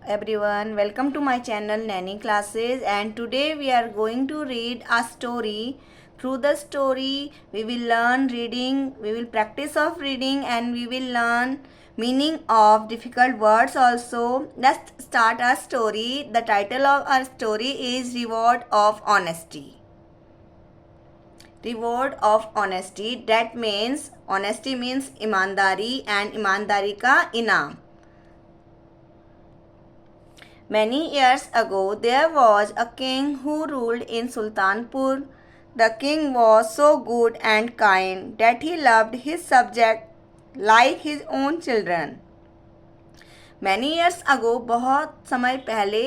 everyone, welcome to my channel Nanny Classes, and today we are going to read a story. Through the story we will learn reading, we will practice of reading, and we will learn meaning of difficult words also. Let's start our story. The title of our story is Reward of Honesty. Reward of honesty, that means honesty means ईमानदारी and ईमानदारी का इनाम. Many years ago, there was a king who ruled in Sultanpur. The king was so good and kind that he loved his subjects like his own children. Many years ago, बहुत समय पहले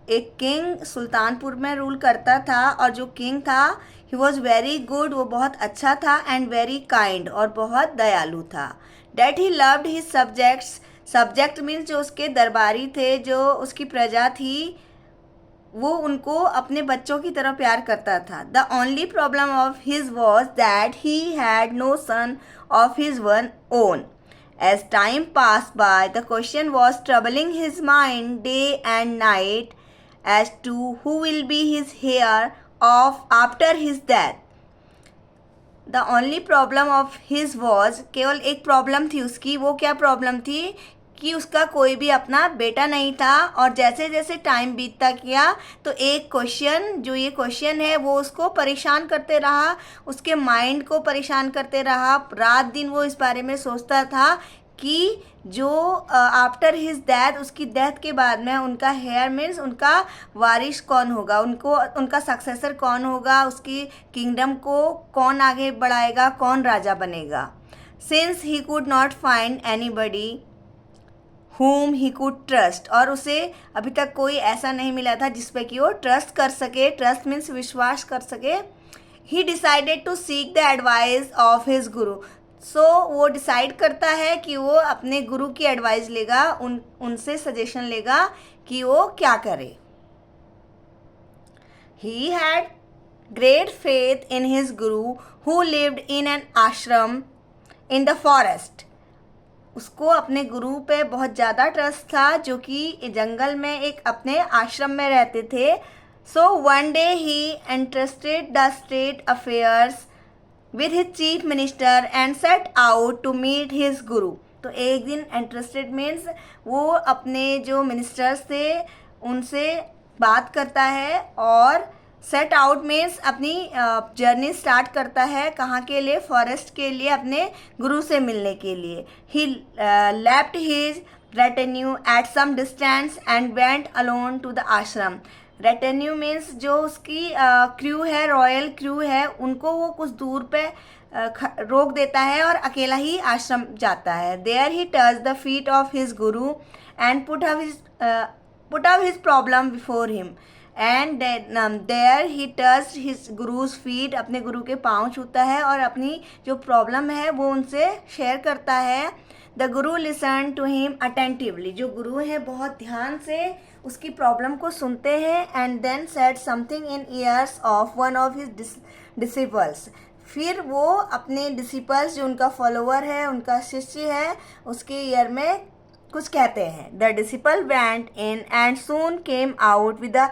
एक king Sultanpur में rule करता था, और जो king था ही वॉज वेरी गुड, वो बहुत अच्छा था, एंड वेरी काइंड, और बहुत दयालु था. That he loved his subjects. Subject means जो उसके दरबारी थे, जो उसकी प्रजा थी, वो उनको अपने बच्चों की तरह प्यार करता था. The only problem of his was that he had no son of his one own. As time passed by, the question was troubling his mind day and night as to who will be his heir of after his death. The only problem of his was, केवल एक problem थी उसकी. वो क्या problem थी कि उसका कोई भी अपना बेटा नहीं था, और जैसे जैसे टाइम बीतता गया तो एक क्वेश्चन, जो ये क्वेश्चन है, वो उसको परेशान करते रहा, उसके माइंड को परेशान करते रहा. रात दिन वो इस बारे में सोचता था कि जो आफ्टर हिज डेथ, उसकी डेथ के बाद में उनका हेयर मीन्स उनका वारिस कौन होगा, उनका सक्सेसर कौन होगा, उसकी किंगडम को कौन आगे बढ़ाएगा, कौन राजा बनेगा. Since he could not find anybody whom he could trust, और उसे अभी तक कोई ऐसा नहीं मिला था जिस पे कि वो ट्रस्ट कर सके. ट्रस्ट मीन्स विश्वास कर सके. he decided to seek the advice of his guru. सो वो डिसाइड करता है कि वो अपने गुरु की एडवाइस लेगा, उनसे सजेशन लेगा कि वो क्या करे. he had great faith in his guru who lived in an ashram in the forest. उसको अपने गुरु पे बहुत ज़्यादा ट्रस्ट था, जो कि जंगल में एक अपने आश्रम में रहते थे. So one day he entrusted the state affairs with his chief minister and set out to meet his guru. तो एक दिन इंटरेस्टेड मीन्स वो अपने जो मिनिस्टर्स थे उनसे बात करता है, और सेट आउट मीन्स अपनी जर्नी स्टार्ट करता है. कहाँ के लिए? फॉरेस्ट के लिए, अपने गुरु से मिलने के लिए. He left his retinue at some distance and went alone to the ashram. Retinue means जो उसकी क्रू है, रॉयल क्रू है, उनको वो कुछ दूर पे रोक देता है और अकेला ही आश्रम जाता है. There he touch the feet of his guru and put up his problem before him. And there he touch his guru's feet. अपने गुरु के पाँव छूता है और अपनी जो प्रॉब्लम है वो उनसे शेयर करता है. The Guru listen to him attentively. जो गुरु है बहुत ध्यान से उसकी प्रॉब्लम को सुनते हैं. And then said something in ears of one of his disciples. फिर वो अपने डिसिपल्स, जो उनका फॉलोअर है, उनका शिष्य है, उसके ईयर में कुछ कहते हैं. The disciple went in and soon came out with a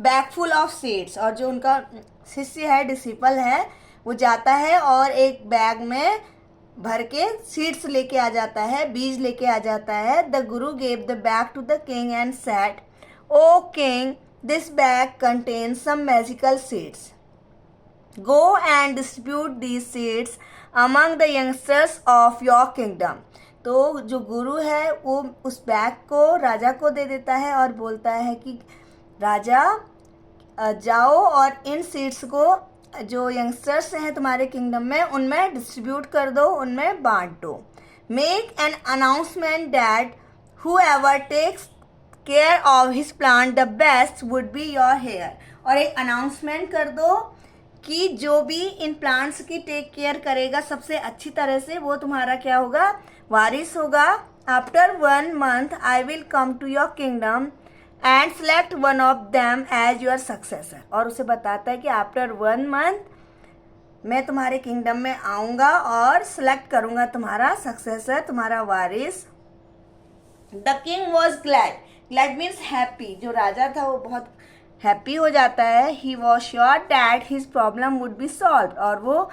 bag full of seeds. और जो उनका शिष्य है, डिसिपल है, वो जाता है और एक बैग में भर के सीड्स लेके आ जाता है, बीज लेके आ जाता है. The guru gave the bag to the king and said, O king, this bag contains some magical seeds. Go and distribute these seeds among the youngsters of your kingdom. तो जो गुरु है वो उस बैग को राजा को दे देता है और बोलता है कि राजा, जाओ और इन सीड्स को जो यंगस्टर्स हैं तुम्हारे किंगडम में, उनमें डिस्ट्रीब्यूट कर दो, उनमें बांट दो. Make an announcement that whoever takes care of his plant the best would be your heir. और एक अनाउंसमेंट कर दो कि जो भी इन प्लांट्स की टेक केयर करेगा सबसे अच्छी तरह से, वो तुम्हारा क्या होगा? वारिस होगा. After 1 month I will come to your kingdom and select one of them as your successor. और उसे बताता है कि आफ्टर 1 month मैं तुम्हारे किंगडम में आऊँगा और सेलेक्ट करूँगा तुम्हारा सक्सेसर, तुम्हारा वारिस. The king was glad. Glad means happy, जो राजा था वो बहुत हैप्पी हो जाता है। He was sure that his problem would be solve, और वो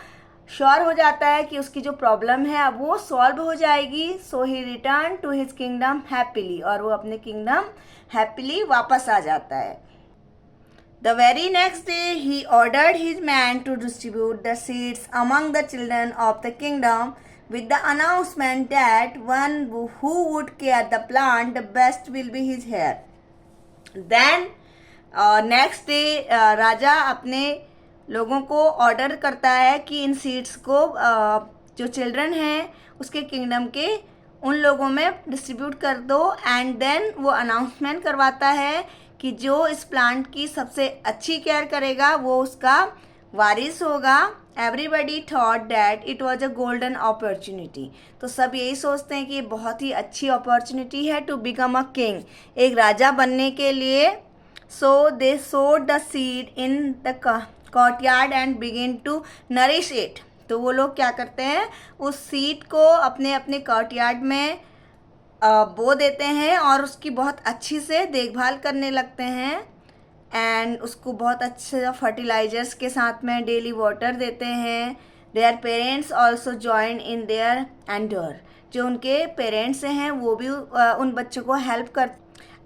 श्योर हो जाता है कि उसकी जो प्रॉब्लम है अब वो सॉल्व हो जाएगी। So he return to his kingdom happily, और वो अपने किंगडम हैप्पीली वापस आ जाता है। The very next day he ordered his men to distribute the seeds among the children of the kingdom with the announcement that one who would care the plant the best will be his heir. Then next day राजा अपने लोगों को order करता है कि इन seeds को जो children हैं उसके किंगडम के उन लोगों में डिस्ट्रीब्यूट कर दो। एंड देन वो अनाउंसमेंट करवाता है कि जो इस प्लांट की सबसे अच्छी केयर करेगा वो उसका वारिस होगा। Everybody thought that it was a golden opportunity, तो सब यही सोचते हैं कि ये बहुत ही अच्छी अपॉर्चुनिटी है टू बिकम अ किंग, एक राजा बनने के लिए। So they sowed the seed in the courtyard and begin to nourish it, तो वो लोग क्या करते हैं उस सीड को अपने अपने कॉर्टयार्ड में बो देते हैं और उसकी बहुत अच्छी से देखभाल करने लगते हैं। एंड उसको बहुत अच्छे फर्टिलाइजर्स के साथ में डेली वाटर देते हैं। Their parents also join in their endeavour, जो उनके पेरेंट्स हैं वो भी उन बच्चों को हेल्प कर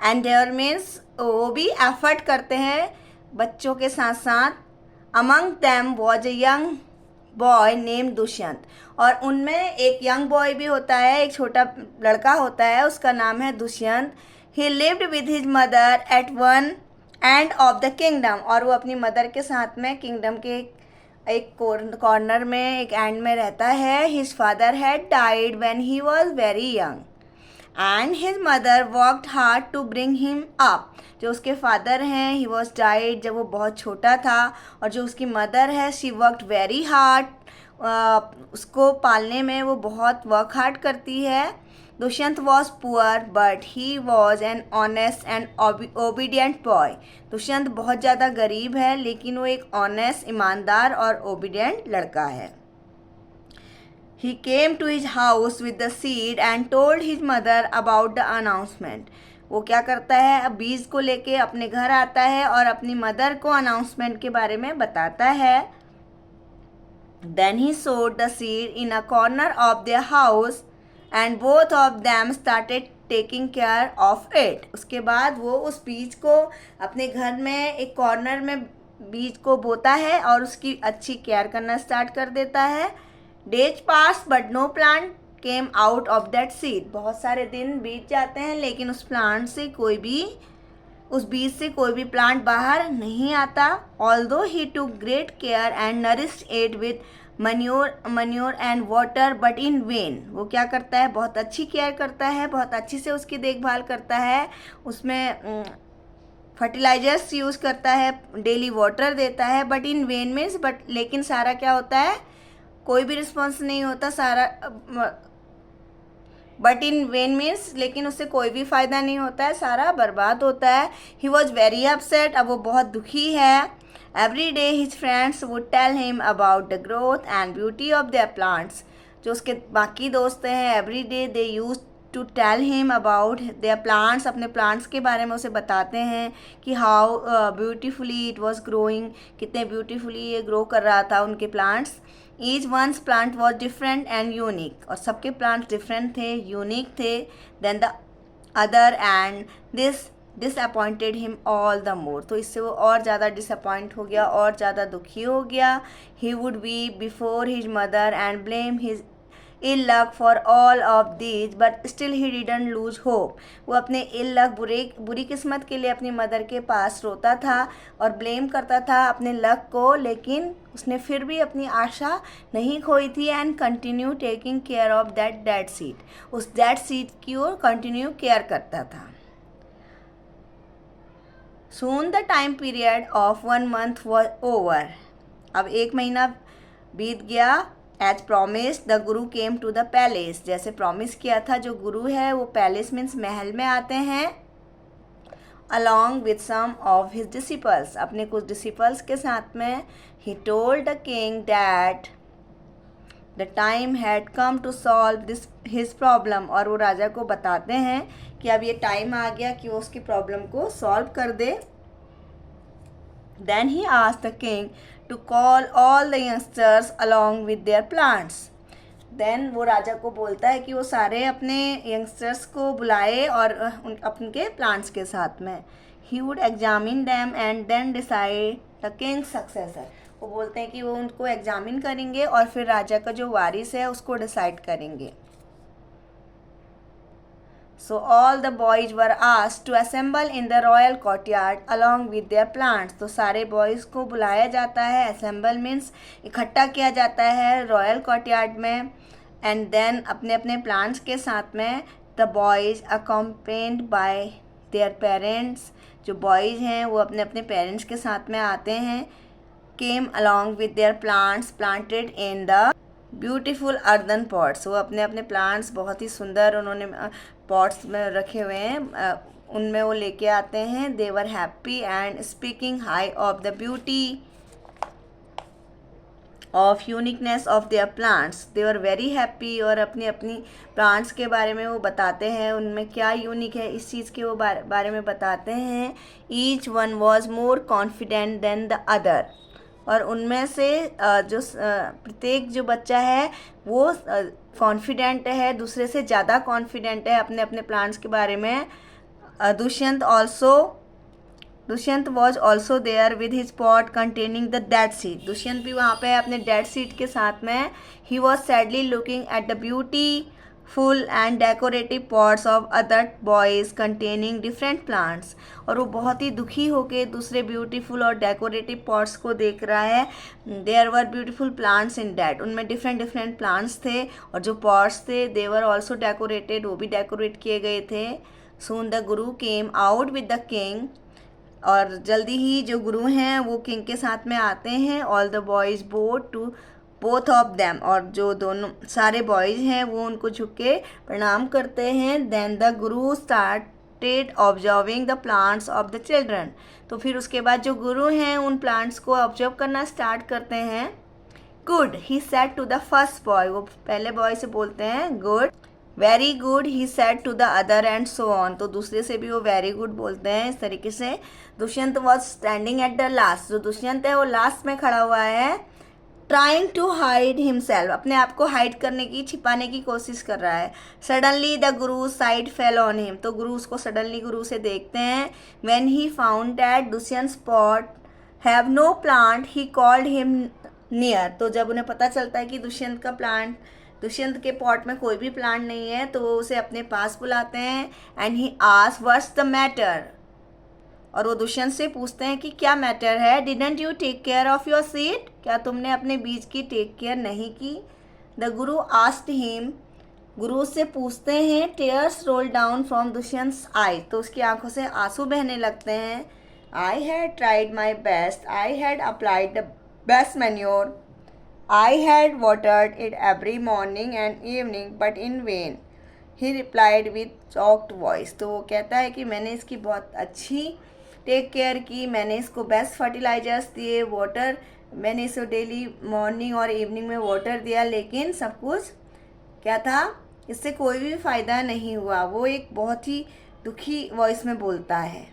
एंडर मीन्स वो भी एफर्ट करते हैं बच्चों के साथ साथ। Among them was a young boy name Dushyant, और उनमें एक यंग बॉय भी होता है, एक छोटा लड़का होता है, उसका नाम है दुष्यंत। ही lived with his mother eight one end of the kingdom, और वो अपनी मदर के साथ में किंगडम के एक कॉर्नर में एक एंड में रहता है। His father had died when he was very young and his mother worked hard to bring him up, जो उसके फादर हैं ही वॉज डाइड जब वो बहुत छोटा था, और जो उसकी मदर है शी वर्कड वेरी हार्ड, उसको पालने में वो बहुत वर्क हार्ड करती है। Dushyant was poor but he was an honest and obedient boy, Dushyant बहुत ज़्यादा गरीब है लेकिन वो एक ऑनेस्ट, ईमानदार और ओबीडियंट लड़का है। He came to his house with the seed and told his mother about the announcement. वो क्या करता है अब बीज को लेके अपने घर आता है और अपनी मदर को अनाउंसमेंट के बारे में बताता है। Then he sowed the seed in a corner of their house and both of them started taking care of it. उसके बाद वो उस बीज को अपने घर में एक कॉर्नर में बीज को बोता है और उसकी अच्छी केयर करना स्टार्ट कर देता है। Days pass but no plant came out of that seed, बहुत सारे दिन बीत जाते हैं लेकिन उस प्लांट से कोई भी उस बीज से कोई भी प्लांट बाहर नहीं आता। Although he took great care and nourished it with manure and water but in vain, वो क्या करता है बहुत अच्छी केयर करता है, बहुत अच्छी से उसकी देखभाल करता है, उसमें फर्टिलाइजर्स यूज़ करता है, डेली वाटर देता है, but in when means but लेकिन सारा क्या होता है कोई भी रिस्पॉन्स नहीं होता, सारा बट इन वेन मीन्स लेकिन उससे कोई भी फ़ायदा नहीं होता है, सारा बर्बाद होता है। ही वॉज वेरी अपसेट, अब वो बहुत दुखी है। Every day his friends would tell him about the growth and beauty of their plants, जो उसके बाकी दोस्त हैं every day they used to tell him about their plants, अपने प्लांट्स के बारे में उसे बताते हैं कि how beautifully it was growing, कितने ब्यूटीफुली ये ग्रो कर रहा था उनके plants. Each one's plant was different and unique, और सबके प्लांट्स डिफरेंट थे, यूनिक थे than the other, and this disappointed him all the more, तो इससे वो और ज़्यादा डिसअपॉइंट हो गया, और ज़्यादा दुखी हो गया। He would be before his mother and blame his ill luck for all of these but still he didn't lose hope, वो अपने इल लक बुरी किस्मत के लिए अपनी मदर के पास रोता था और ब्लेम करता था अपने लक को, लेकिन उसने फिर भी अपनी आशा नहीं खोई थी। And continue taking care of that dead seed, उस डेड सीड की ओर कंटिन्यू केयर करता था। Soon the time period of 1 month was over. अब 1 महीना बीत गया। As promised, the Guru came to the palace. जैसे प्रॉमिस किया था, जो गुरु है वो पैलेस मीन्स महल में आते हैं। Along with some of his disciples, अपने कुछ डिसिपल्स के साथ में। He told the king that the time had come to solve this his problem, और वो राजा को बताते हैं कि अब ये टाइम आ गया कि वो उसकी प्रॉब्लम को सॉल्व कर दे. Then he asked the king to call all the youngsters along with their plants. Then वो राजा को बोलता है कि वो सारे अपने यंगस्टर्स को बुलाए और अपने प्लांट्स के साथ में. He would examine them and then decide the king's successor. वो बोलते हैं कि वो उनको एग्जामिन करेंगे और फिर राजा का जो वारिस है उसको डिसाइड करेंगे. So all the boys were asked to assemble in the royal courtyard along with their plants. तो सारे बॉयज़ को बुलाया जाता है. assemble means इकट्ठा किया जाता है रॉयल कोर्टयार्ड में. एंड देन अपने अपने प्लांट्स के साथ में the boys accompanied by their parents. जो बॉयज़ हैं वो अपने अपने पेरेंट्स के साथ में आते हैं. came along with their plants planted in the beautiful earthen pots. वो अपने अपने प्लांट्स बहुत ही सुंदर उन्होंने पॉट्स में रखे हुए हैं, उनमें वो लेके आते हैं. They were happy and speaking high of the beauty of uniqueness of their plants. They were very happy, और अपनी अपनी प्लांट्स के बारे में वो बताते हैं उनमें क्या यूनिक है इस चीज़ के वो बारे में बताते हैं. Each one was more confident than the other. और उनमें से जो प्रत्येक जो बच्चा है वो कॉन्फिडेंट है, दूसरे से ज़्यादा कॉन्फिडेंट है अपने अपने प्लान्स के बारे में. Dushyant was also there with his pot containing the dead seed. Dushyant भी वहाँ पे है अपने डेड सीड के साथ में. He was sadly looking at the beautiful and decorative pots of other boys containing different plants. और वो बहुत ही दुखी होके दूसरे ब्यूटीफुल और डेकोरेटिव पॉट्स को देख रहा है. There were beautiful plants in that. उनमें डिफरेंट डिफरेंट प्लांट्स थे, और जो पॉट्स थे दे वर ऑल्सो डेकोरेटेड, वो भी डेकोरेट किए गए थे. Soon the Guru came out with the king. और जल्दी ही जो गुरु हैं वो किंग के साथ में आते हैं. All the boys bowed to both of them. और जो दोनों सारे बॉयज़ हैं वो उनको झुक के प्रणाम करते हैं. Then the Guru started observing the plants of the children. तो फिर उसके बाद जो गुरु हैं उन प्लांट्स को ऑब्जर्व करना स्टार्ट करते हैं. Good he said to the first boy. वो पहले बॉय से बोलते हैं good. Very good he said to the other and so on. तो दूसरे से भी वो वेरी गुड बोलते हैं इस तरीके से. Dushyant was standing at the last. जो दुष्यंत है वो लास्ट में खड़ा हुआ है. Trying to hide himself. अपने आप को हाइड करने की, छिपाने की कोशिश कर रहा है. Suddenly the guru sight fell on him. तो गुरु उसको सडनली गुरु से देखते हैं. When he found that Dushyant spot have no plant he called him near. तो जब उन्हें पता चलता है कि दुष्यंत के पॉट में कोई भी प्लांट नहीं है तो वो उसे अपने पास बुलाते हैं. And he ask what's the matter. और वो दुष्यंत से पूछते हैं कि क्या मैटर है. Didn't you take care of your seed. क्या तुमने अपने बीज की टेक केयर नहीं की. The Guru asked him. गुरु उससे पूछते हैं. टेयर्स रोल डाउन फ्रॉम दुष्यंत्स आई. तो उसकी आंखों से आंसू बहने लगते हैं. I had tried my best. I had applied the best manure. I had watered it every morning and evening, but in vain. He replied with choked voice. तो वो कहता है कि मैंने इसकी बहुत अच्छी टेक केयर की, मैंने इसको बेस्ट फर्टिलाइजर्स दिए, वाटर मैंने इसे डेली मॉर्निंग और इवनिंग में वाटर दिया, लेकिन सब कुछ क्या था, इससे कोई भी फ़ायदा नहीं हुआ. वो एक बहुत ही दुखी वॉइस में बोलता है.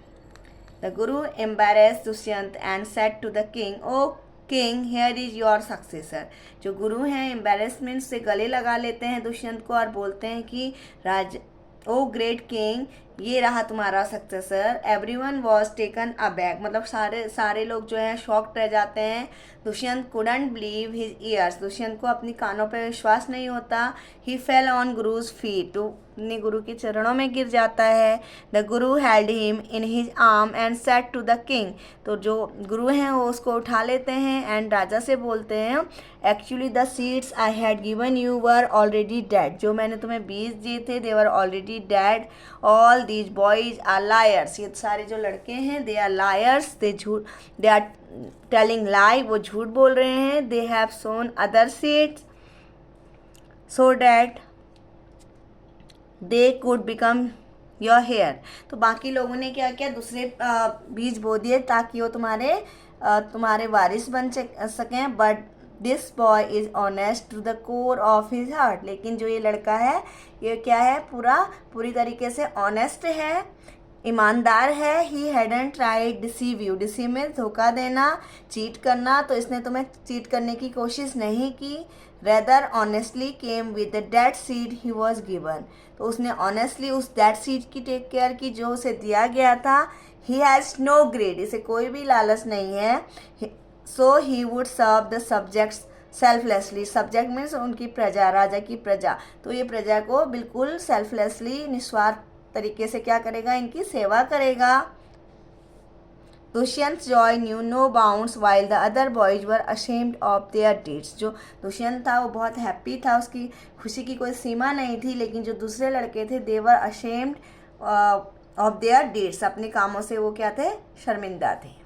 The guru embarrassed Dushyant and said to the king, O king here is your successor. जो गुरु हैं एम्बेरसमेंट से गले लगा लेते हैं दुष्यंत को और बोलते हैं कि ओ ग्रेट किंग, ये रहा तुम्हारा successor. Everyone was taken aback. मतलब सारे लोग जो है शॉक्ड रह जाते हैं. Dushyant couldn't believe his years. Dushyant को अपनी कानों पर विश्वास नहीं होता. ही फेल ऑन गुरुज फीट. तो अपने गुरु के चरणों में गिर जाता है. The guru held him in his arm and said to the king. तो जो गुरु हैं वो उसको उठा लेते हैं एंड राजा से बोलते हैं, actually the seeds I had given you were already dead. जो मैंने तुम्हें बीज दिए थे they were already dead. All these boys are liars. ये सारे जो लड़के हैं they are liars. They are telling lie. वो झूठ बोल रहे हैं. They have sown other seeds so that they could become your heir. तो बाकी लोगों ने क्या किया, दूसरे बीज बो दिए ताकि वो तुम्हारे वारिस बन सकें. But this boy is honest to the core of his heart. लेकिन जो ये लड़का है ये क्या है, पूरी तरीके से ऑनेस्ट है, ईमानदार है। He hadn't tried deceive you, deceive में धोखा देना, चीट करना, तो इसने तुम्हें चीट करने की कोशिश नहीं की। Rather honestly came with the dead seed he was given, तो उसने ऑनेस्टली उस डेट सीड की टेक केयर की जो उसे दिया गया था। ही हैज़ नो ग्रेड, इसे कोई भी लालच नहीं है। So he would serve the subjects selflessly, subject means उनकी प्रजा, राजा की प्रजा, तो ये प्रजा को बिल्कुल सेल्फलेसली, निस्वार्थ तरीके से क्या करेगा, इनकी सेवा करेगा। Dushyant joy knew no bounds while the other boys were ashamed of their deeds, जो दुष्यंत था वो बहुत हैप्पी था, उसकी खुशी की कोई सीमा नहीं थी। लेकिन जो दूसरे लड़के थे they were ashamed of their deeds, अपने कामों से वो क्या थे, शर्मिंदा थे।